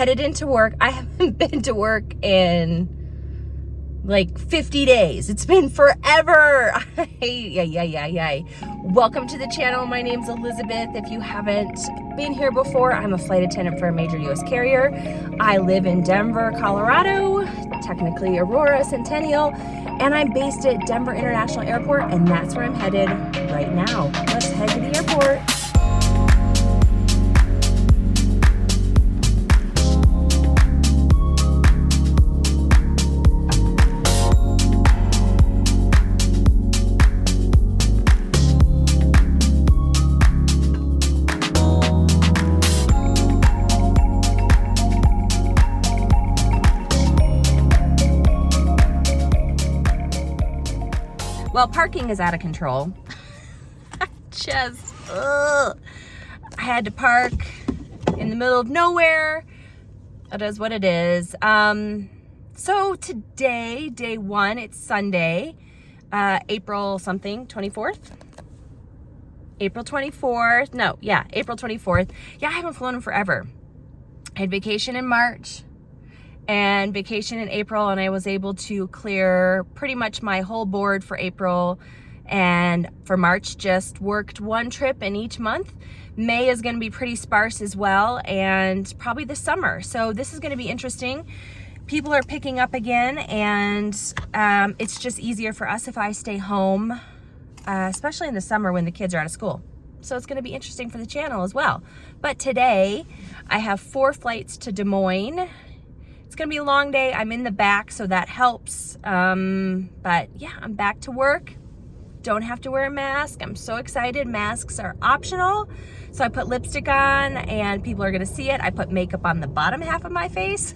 headed into work. I haven't been to work in like 50 days. It's been forever. Yay. Welcome to the channel. My name's Elizabeth. If you haven't been here before, I'm a flight attendant for a major US carrier. I live in Denver, Colorado, technically Aurora, Centennial, and I'm based at Denver International Airport, and that's where I'm headed right now. Let's head to the airport. Well, parking is out of control. I had to park in the middle of nowhere. It is what it is. So today, day one, it's Sunday, April something, 24th? April 24th. No, yeah, April 24th. Yeah, I haven't flown in forever. I had vacation in March and vacation in April, and I was able to clear pretty much my whole board for April, and for March just worked one trip in each month. May is going to be pretty sparse as well, and probably the summer. So this is going to be interesting. People are picking up again, and it's just easier for us if I stay home, especially in the summer when the kids are out of school. So it's going to be interesting for the channel as well. But today I have 4 flights to Des Moines. It's gonna be a long day. I'm in the back, so that helps. But yeah, I'm back to work. Don't have to wear a mask. I'm so excited. Masks are optional. So I put lipstick on and people are gonna see it. I put makeup on the bottom half of my face.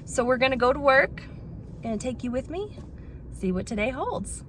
So we're gonna go to work. Gonna take you with me, see what today holds.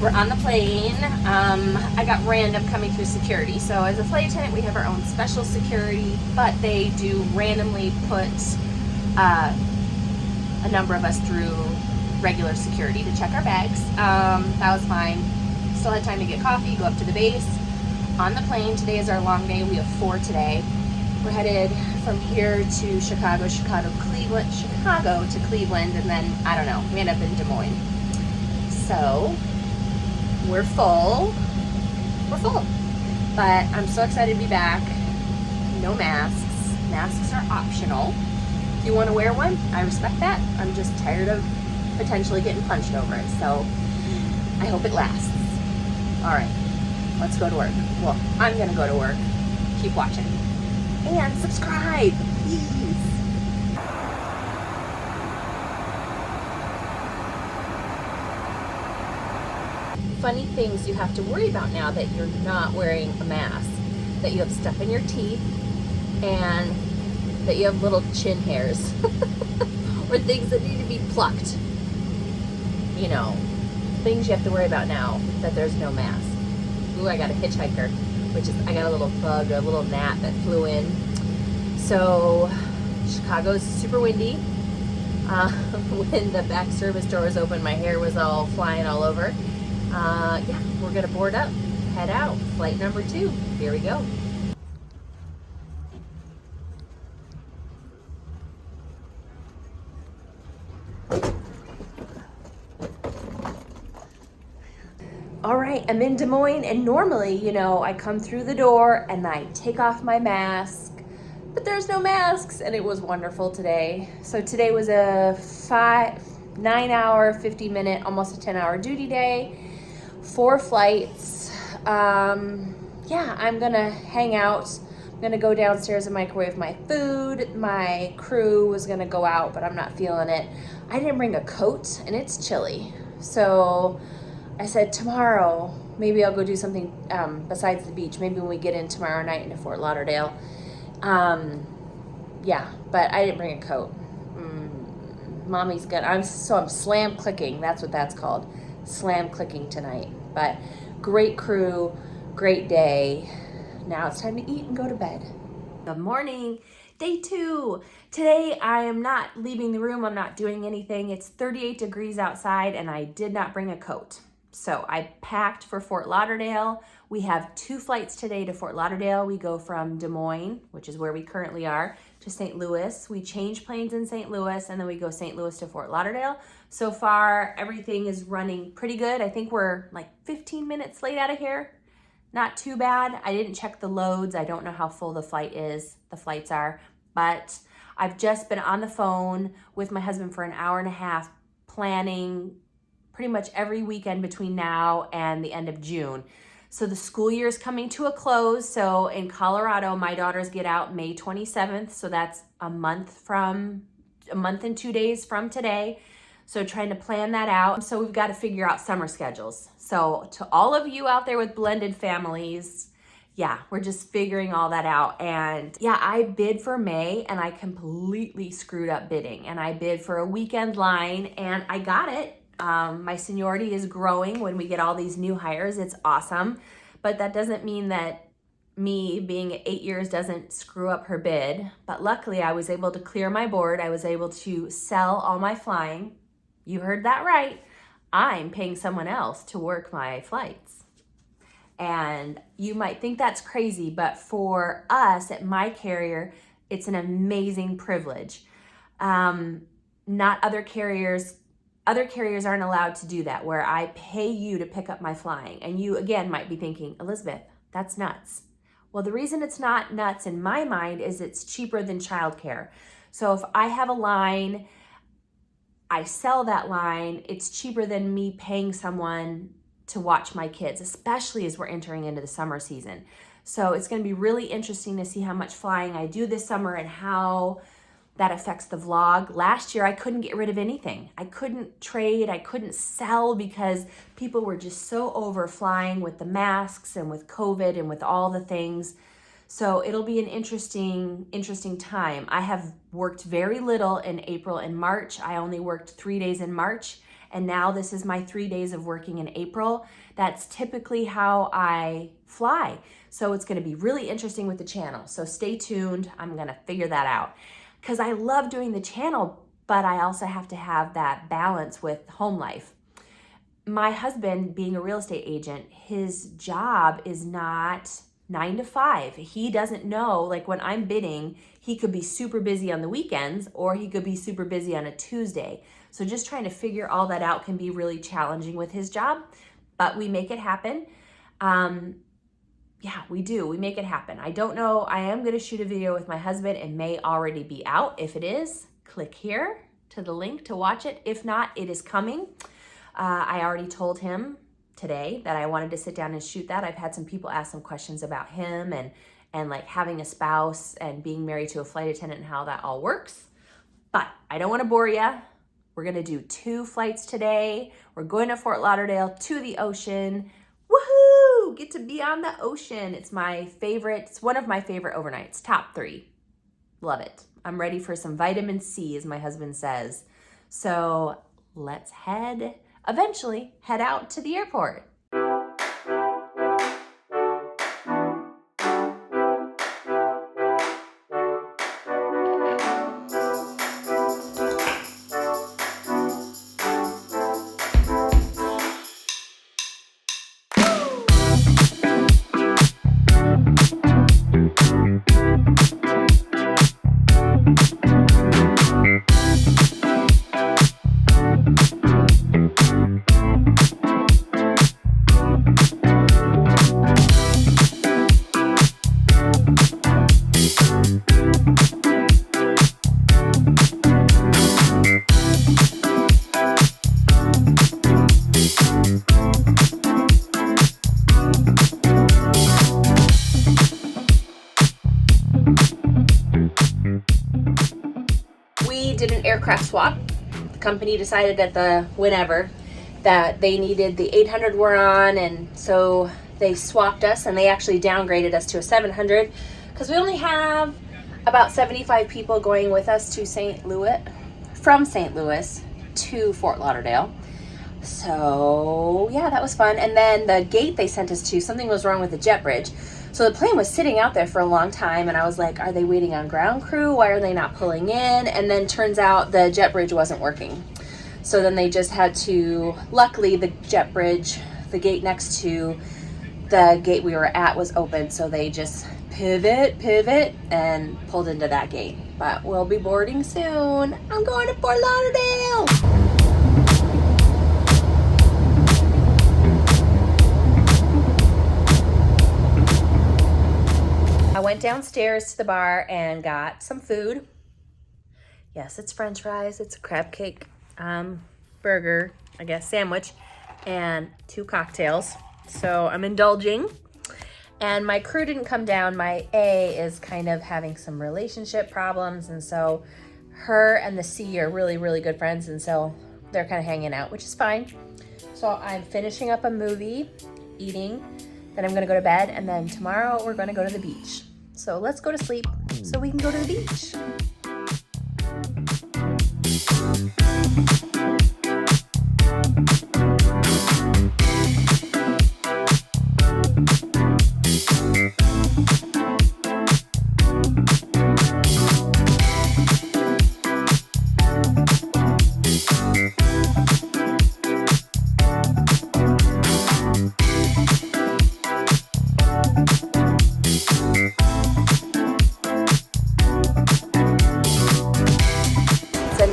We're on the plane. I got random coming through security. So as a flight attendant, we have our own special security, but they do randomly put a number of us through regular security to check our bags. That was fine. Still had time to get coffee, go up to the base. On the plane, today is our long day. We have 4 today. We're headed from here to Chicago to Cleveland, and then, I don't know, we end up in Des Moines. So we're full, but I'm so excited to be back. No masks. Masks are optional. If you want to wear one, I respect that. I'm just tired of potentially getting punched over it, so I hope it lasts. All right, let's go to work. Well, I'm gonna go to work. Keep watching and subscribe, please. Funny things you have to worry about now that you're not wearing a mask, that you have stuff in your teeth, and that you have little chin hairs or things that need to be plucked. You know, things you have to worry about now that there's no mask. Ooh, I got a hitchhiker, I got a little bug, a little gnat that flew in. So Chicago's super windy. When the back service door was open, my hair was all flying all over. Yeah, we're gonna board up, head out. Flight number 2, here we go. All right, I'm in Des Moines, and normally, you know, I come through the door and I take off my mask, but there's no masks, and it was wonderful today. So today was a 9-hour, 50-minute, almost a 10-hour duty day. 4 flights. Yeah, I'm gonna hang out. I'm gonna go downstairs and microwave my food. My crew was gonna go out, but I'm not feeling it. I didn't bring a coat, and it's chilly. So I said tomorrow, maybe I'll go do something besides the beach. Maybe when we get in tomorrow night into Fort Lauderdale. Yeah, but I didn't bring a coat. Mommy's good. I'm slam clicking. That's what that's called. Slam clicking tonight. But great crew, great day. Now it's time to eat and go to bed. Good morning. Day 2. Today I am not leaving the room. I'm not doing anything. It's 38 degrees outside and I did not bring a coat. So I packed for Fort Lauderdale. We have 2 flights today to Fort Lauderdale. We go from Des Moines, which is where we currently are, to St. Louis. We change planes in St. Louis and then we go St. Louis to Fort Lauderdale. So far, everything is running pretty good. I think we're like 15 minutes late out of here. Not too bad. I didn't check the loads. I don't know how full the flights are, but I've just been on the phone with my husband for an hour and a half planning pretty much every weekend between now and the end of June. So the school year is coming to a close. So in Colorado, my daughters get out May 27th. So that's a month and 2 days from today. So trying to plan that out. So we've got to figure out summer schedules. So to all of you out there with blended families, yeah, we're just figuring all that out. And yeah, I bid for May and I completely screwed up bidding. And I bid for a weekend line and I got it. My seniority is growing when we get all these new hires. It's awesome. But that doesn't mean that me being 8 years doesn't screw up her bid. But luckily I was able to clear my board. I was able to sell all my flying. You heard that right. I'm paying someone else to work my flights. And you might think that's crazy, but for us at my carrier, it's an amazing privilege. Not other carriers aren't allowed to do that, where I pay you to pick up my flying. And you, again, might be thinking, Elizabeth, that's nuts. Well, the reason it's not nuts in my mind is it's cheaper than childcare. So if I have a line, I sell that line, it's cheaper than me paying someone to watch my kids, especially as we're entering into the summer season. So it's going to be really interesting to see how much flying I do this summer and how that affects the vlog. Last year, I couldn't get rid of anything. I couldn't trade, I couldn't sell because people were just so over flying with the masks and with COVID and with all the things. So it'll be an interesting time. I have worked very little in April and March. I only worked 3 days in March, and now this is my 3 days of working in April. That's typically how I fly. So it's gonna be really interesting with the channel. So stay tuned, I'm gonna figure that out. Because I love doing the channel, but I also have to have that balance with home life. My husband, being a real estate agent, his job is not 9 to 5. He doesn't know, like when I'm bidding, he could be super busy on the weekends or he could be super busy on a Tuesday. So just trying to figure all that out can be really challenging with his job, but we make it happen. Yeah, we do. We make it happen. I don't know. I am going to shoot a video with my husband. It may already be out. If it is, click here to the link to watch it. If not, it is coming. I already told him today that I wanted to sit down and shoot that. I've had some people ask some questions about him and like having a spouse and being married to a flight attendant and how that all works. But I don't want to bore you. We're going to do 2 flights today. We're going to Fort Lauderdale to the ocean. Woohoo! Get to be on the ocean. It's my favorite. It's one of my favorite overnights. Top 3. Love it. I'm ready for some vitamin C, as my husband says. So let's eventually head out to the airport. We did an aircraft swap. The company decided that that they needed the 800 we're on, and so they swapped us, and they actually downgraded us to a 700 because we only have about 75 people going with us to St. Louis from St. Louis to Fort Lauderdale. So yeah, that was fun. And then the gate they sent us to, something was wrong with the jet bridge. So the plane was sitting out there for a long time, and I was like, are they waiting on ground crew? Why are they not pulling in? And then turns out the jet bridge wasn't working. So then they just had to, luckily the jet bridge, the gate next to the gate we were at was open, so they just pivot, and pulled into that gate. But we'll be boarding soon. I'm going to Fort Lauderdale. I went downstairs to the bar and got some food. Yes, it's French fries, it's a crab cake, burger, I guess, sandwich, and 2 cocktails. So I'm indulging. And my crew didn't come down. My A is kind of having some relationship problems, and so her and the C are really, really good friends, and so they're kind of hanging out, which is fine. So I'm finishing up a movie, eating, then I'm gonna go to bed, and then tomorrow we're gonna go to the beach. So let's go to sleep so we can go to the beach.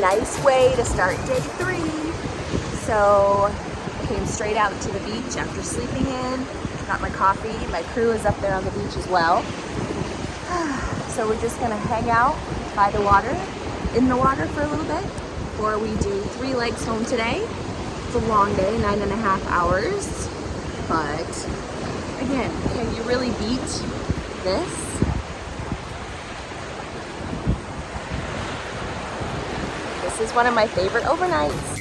Nice way to start day 3. So I came straight out to the beach after sleeping in, got my coffee. My crew is up there on the beach as well. So we're just gonna hang out by the water, in the water for a little bit before we do 3 legs home today. It's a long day, 9.5 hours. But again, can you really beat this? This is one of my favorite overnights.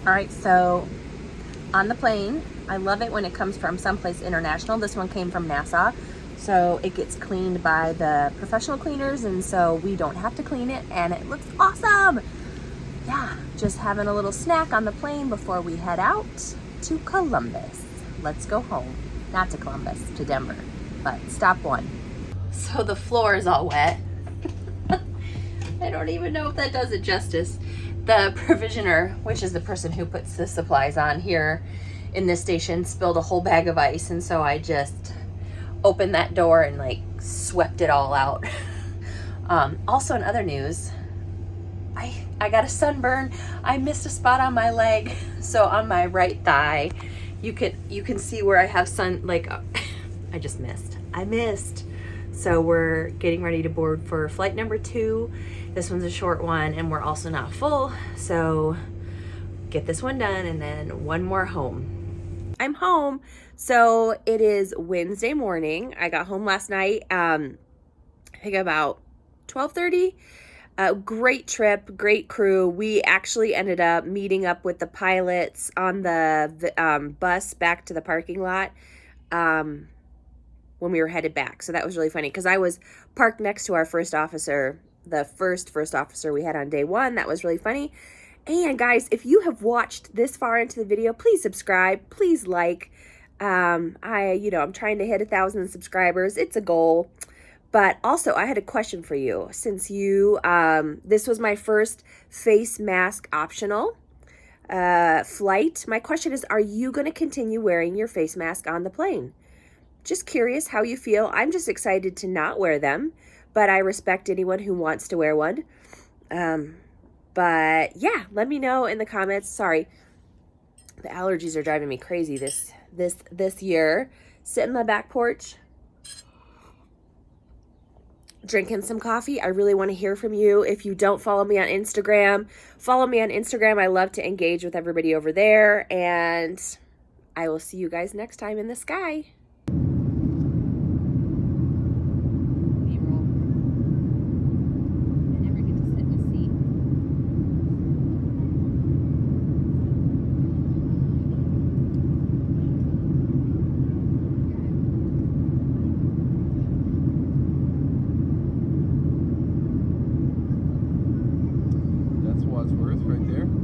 All right, so on the plane, I love it when it comes from someplace international. This one came from Nassau, so it gets cleaned by the professional cleaners, and so we don't have to clean it, and it looks awesome. Yeah, just having a little snack on the plane before we head out to Columbus. Let's go home. Not to Columbus, to Denver, but stop 1. So the floor is all wet. I don't even know if that does it justice. The provisioner, which is the person who puts the supplies on here in this station, spilled a whole bag of ice, and so I just opened that door and like swept it all out. Also in other news, I got a sunburn. I missed a spot on my leg. So on my right thigh, you can see where I have sun, like I just missed. I missed. So we're getting ready to board for flight number 2. This one's a short one, and we're also not full, so get this one done and then 1 more home. I'm home. So it is Wednesday morning. I got home last night, I think about 12:30. Great trip, great crew. We actually ended up meeting up with the pilots on the bus back to the parking lot when we were headed back. So that was really funny because I was parked next to our first officer, the first officer we had on day 1. That was really funny. And guys, if you have watched this far into the video, please subscribe, please like. I'm trying to hit 1,000 subscribers. It's a goal. But also, I had a question for you. Since this was my first face mask optional flight, my question is, are you going to continue wearing your face mask on the plane? Just curious how you feel. I'm just excited to not wear them, but I respect anyone who wants to wear one. But yeah, let me know in the comments. Sorry, the allergies are driving me crazy this year. Sit in my back porch. drinking some coffee. I really want to hear from you. If you don't follow me on Instagram, follow me on Instagram. I love to engage with everybody over there, and I will see you guys next time in the sky. That's Wadsworth right there.